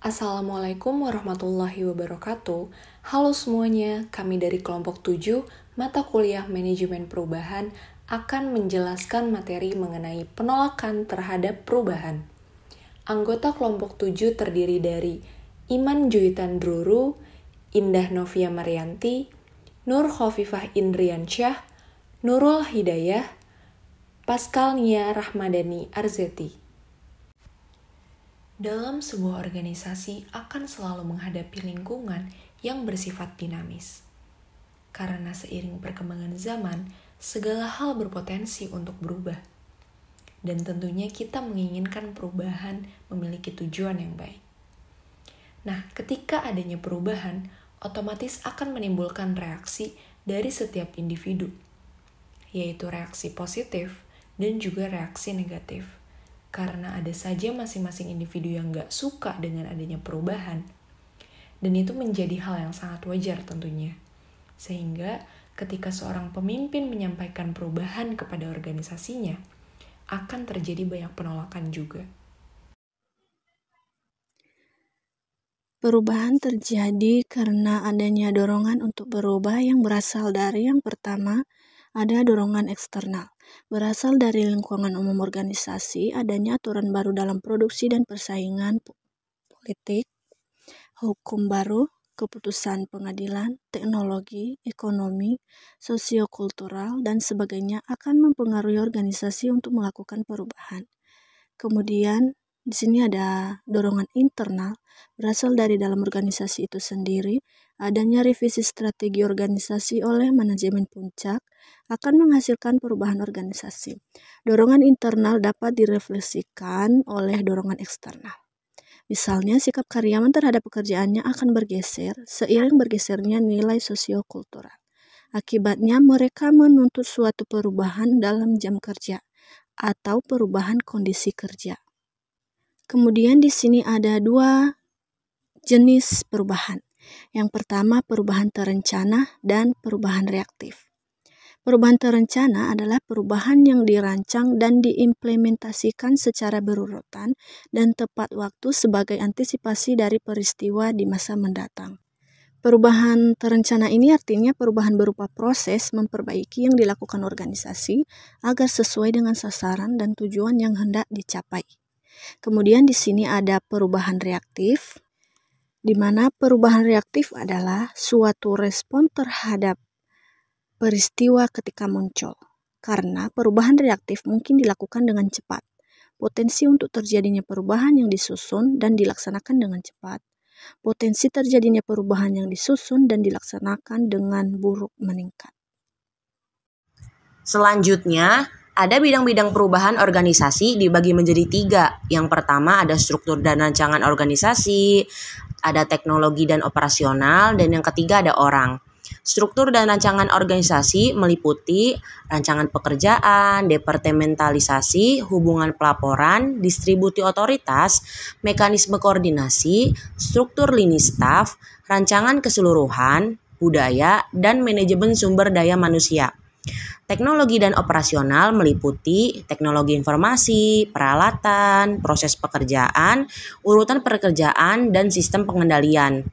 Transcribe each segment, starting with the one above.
Assalamualaikum warahmatullahi wabarakatuh. Halo semuanya, kami dari kelompok 7 mata kuliah manajemen perubahan akan menjelaskan materi mengenai penolakan terhadap perubahan. Anggota kelompok 7 terdiri dari Iman Juitan Druru, Indah Novia Marianti, Nur Khofifah Indriansyah, Nurul Hidayah, Pascal Nia Rahmadani Arzeti. Dalam sebuah organisasi akan selalu menghadapi lingkungan yang bersifat dinamis. Karena seiring perkembangan zaman, segala hal berpotensi untuk berubah. Dan tentunya kita menginginkan perubahan memiliki tujuan yang baik. Nah, ketika adanya perubahan, otomatis akan menimbulkan reaksi dari setiap individu, yaitu reaksi positif dan juga reaksi negatif. Karena ada saja masing-masing individu yang gak suka dengan adanya perubahan. Dan itu menjadi hal yang sangat wajar tentunya. Sehingga ketika seorang pemimpin menyampaikan perubahan kepada organisasinya, akan terjadi banyak penolakan juga. Perubahan terjadi karena adanya dorongan untuk berubah yang berasal dari yang pertama, ada dorongan eksternal. Berasal dari lingkungan umum organisasi, adanya aturan baru dalam produksi dan persaingan politik, hukum baru, keputusan pengadilan, teknologi, ekonomi, sosiokultural, dan sebagainya akan mempengaruhi organisasi untuk melakukan perubahan. Kemudian, di sini ada dorongan internal, berasal dari dalam organisasi itu sendiri. Adanya revisi strategi organisasi oleh manajemen puncak akan menghasilkan perubahan organisasi. Dorongan internal dapat direfleksikan oleh dorongan eksternal. Misalnya, sikap karyawan terhadap pekerjaannya akan bergeser seiring bergesernya nilai sosiokultural. Akibatnya, mereka menuntut suatu perubahan dalam jam kerja atau perubahan kondisi kerja. Kemudian di sini ada dua jenis perubahan. Yang pertama, perubahan terencana dan perubahan reaktif. Perubahan terencana adalah perubahan yang dirancang dan diimplementasikan secara berurutan dan tepat waktu sebagai antisipasi dari peristiwa di masa mendatang. Perubahan terencana ini artinya perubahan berupa proses memperbaiki yang dilakukan organisasi agar sesuai dengan sasaran dan tujuan yang hendak dicapai. Kemudian di sini ada perubahan reaktif, di mana perubahan reaktif adalah suatu respon terhadap peristiwa ketika muncul. Karena perubahan reaktif mungkin dilakukan dengan cepat. Potensi untuk terjadinya perubahan yang disusun dan dilaksanakan dengan cepat. Potensi terjadinya perubahan yang disusun dan dilaksanakan dengan buruk meningkat. Selanjutnya, ada bidang-bidang perubahan organisasi dibagi menjadi 3. Yang pertama ada struktur dan rancangan organisasi, ada teknologi dan operasional, dan yang ketiga ada orang. Struktur dan rancangan organisasi meliputi rancangan pekerjaan, departementalisasi, hubungan pelaporan, distribusi otoritas, mekanisme koordinasi, struktur lini staf, rancangan keseluruhan, budaya, dan manajemen sumber daya manusia. Teknologi dan operasional meliputi teknologi informasi, peralatan, proses pekerjaan, urutan pekerjaan, dan sistem pengendalian.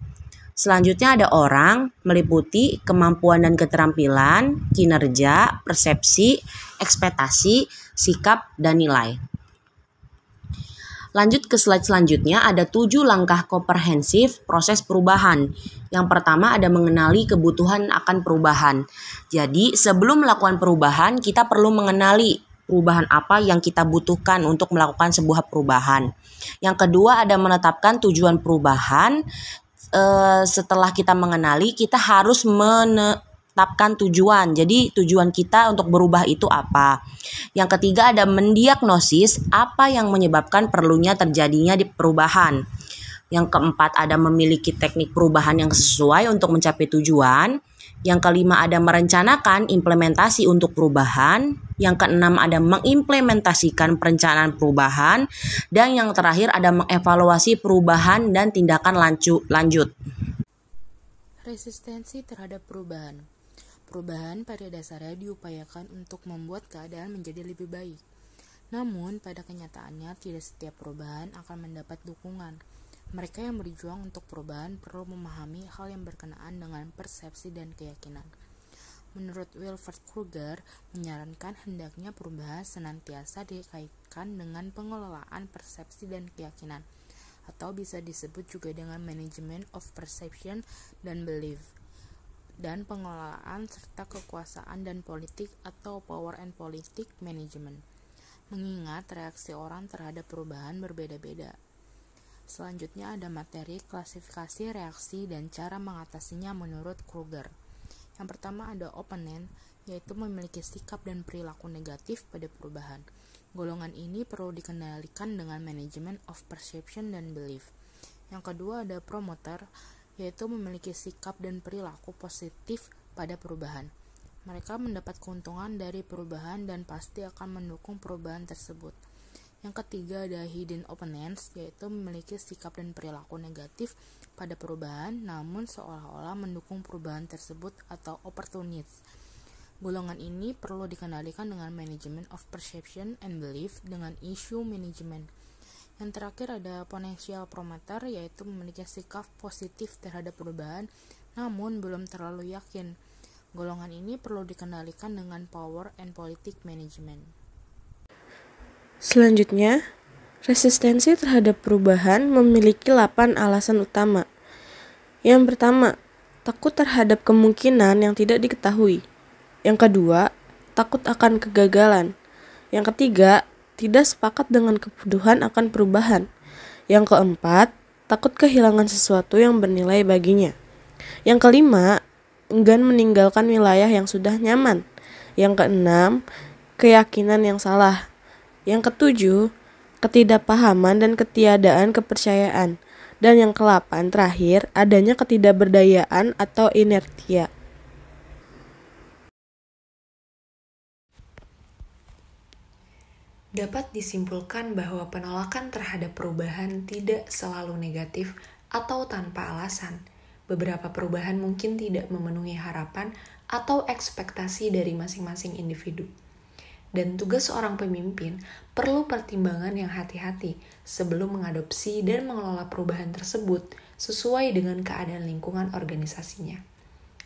Selanjutnya ada orang, meliputi kemampuan dan keterampilan, kinerja, persepsi, ekspektasi, sikap, dan nilai. Lanjut ke slide selanjutnya, ada 7 langkah komprehensif proses perubahan. Yang pertama ada mengenali kebutuhan akan perubahan. Jadi sebelum melakukan perubahan, kita perlu mengenali perubahan apa yang kita butuhkan untuk melakukan sebuah perubahan. Yang kedua ada menetapkan tujuan perubahan. Setelah kita mengenali, kita harus menetapkan tujuan. Jadi tujuan kita untuk berubah itu apa? Yang ketiga ada mendiagnosis apa yang menyebabkan perlunya terjadinya di perubahan. Yang keempat ada memiliki teknik perubahan yang sesuai untuk mencapai tujuan. Yang kelima ada merencanakan implementasi untuk perubahan. Yang keenam ada mengimplementasikan perencanaan perubahan. Dan yang terakhir ada mengevaluasi perubahan dan tindakan lanjut. Resistensi terhadap perubahan. Perubahan pada dasarnya diupayakan untuk membuat keadaan menjadi lebih baik. Namun, pada kenyataannya tidak setiap perubahan akan mendapat dukungan. Mereka yang berjuang untuk perubahan perlu memahami hal yang berkenaan dengan persepsi dan keyakinan. Menurut Wilfred Kruger, menyarankan hendaknya perubahan senantiasa dikaitkan dengan pengelolaan persepsi dan keyakinan, atau bisa disebut juga dengan management of perception dan belief, dan pengelolaan serta kekuasaan dan politik atau power and politic management. Mengingat reaksi orang terhadap perubahan berbeda-beda. Selanjutnya ada materi, klasifikasi, reaksi, dan cara mengatasinya menurut Kruger. Yang pertama ada opponent, yaitu memiliki sikap dan perilaku negatif pada perubahan. Golongan ini perlu dikendalikan dengan management of perception dan belief. Yang kedua ada promoter, yaitu memiliki sikap dan perilaku positif pada perubahan. Mereka mendapat keuntungan dari perubahan dan pasti akan mendukung perubahan tersebut. Yang ketiga ada hidden opponents, yaitu memiliki sikap dan perilaku negatif pada perubahan namun seolah-olah mendukung perubahan tersebut atau opportunists. Golongan ini perlu dikendalikan dengan management of perception and belief dengan issue management. Yang terakhir ada potential promoter, yaitu memiliki sikap positif terhadap perubahan namun belum terlalu yakin. Golongan ini perlu dikendalikan dengan power and politic management. Selanjutnya, resistensi terhadap perubahan memiliki 8 alasan utama. Yang pertama, takut terhadap kemungkinan yang tidak diketahui. Yang kedua, takut akan kegagalan. Yang ketiga, tidak sepakat dengan kebodohan akan perubahan. Yang keempat, takut kehilangan sesuatu yang bernilai baginya. Yang kelima, enggan meninggalkan wilayah yang sudah nyaman. Yang keenam, keyakinan yang salah. Yang ketujuh, ketidakpahaman dan ketiadaan kepercayaan. Dan yang ke-8 terakhir, adanya ketidakberdayaan atau inertia. Dapat disimpulkan bahwa penolakan terhadap perubahan tidak selalu negatif atau tanpa alasan. Beberapa perubahan mungkin tidak memenuhi harapan atau ekspektasi dari masing-masing individu. Dan tugas seorang pemimpin perlu pertimbangan yang hati-hati sebelum mengadopsi dan mengelola perubahan tersebut sesuai dengan keadaan lingkungan organisasinya.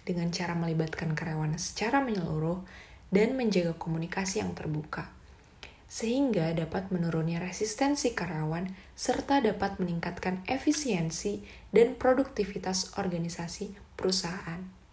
Dengan cara melibatkan karyawan secara menyeluruh dan menjaga komunikasi yang terbuka. Sehingga dapat menurunnya resistensi karyawan serta dapat meningkatkan efisiensi dan produktivitas organisasi perusahaan.